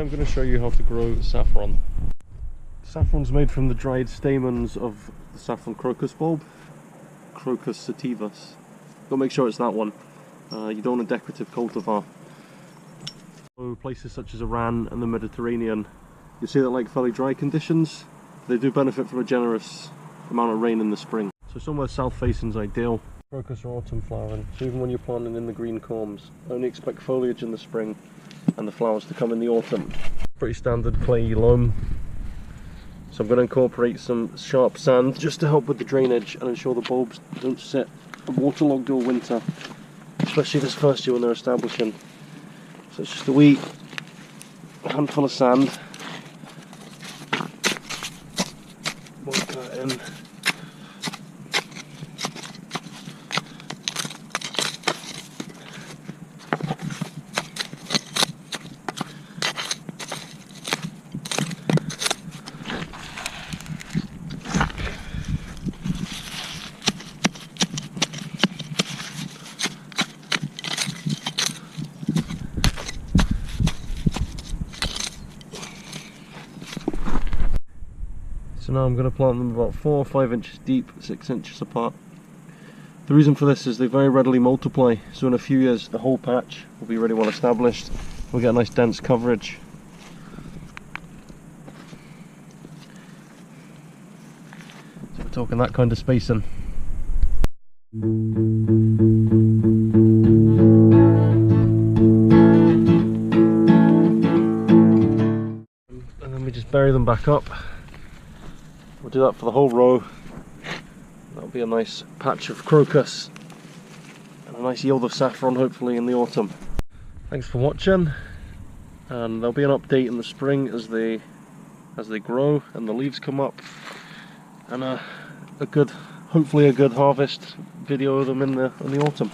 I'm going to show you how to grow saffron. Saffron's made from the dried stamens of the saffron crocus bulb, Crocus sativus. Gotta make sure it's that one. You don't want a decorative cultivar. So places such as Iran and the Mediterranean, you see that like fairly dry conditions, they do benefit from a generous amount of rain in the spring. So somewhere south facing is ideal. Crocus are autumn flowering, so even when you're planting in the green corms, only expect foliage in the spring and the flowers to come in the autumn. Pretty standard clayey loam. So I'm going to incorporate some sharp sand just to help with the drainage and ensure the bulbs don't sit waterlogged all winter, especially this first year when they're establishing. So it's just a wee handful of sand. Work that in. So now I'm going to plant them about 4 or 5 inches deep, 6 inches apart. The reason for this is they very readily multiply, so in a few years the whole patch will be really well established. We'll get a nice dense coverage. So we're talking that kind of spacing. And then we just bury them back up. We'll do that for the whole row. That'll be a nice patch of crocus and a nice yield of saffron hopefully in the autumn. Thanks for watching, and there'll be an update in the spring as they grow and the leaves come up, and hopefully a good harvest video of them in the autumn.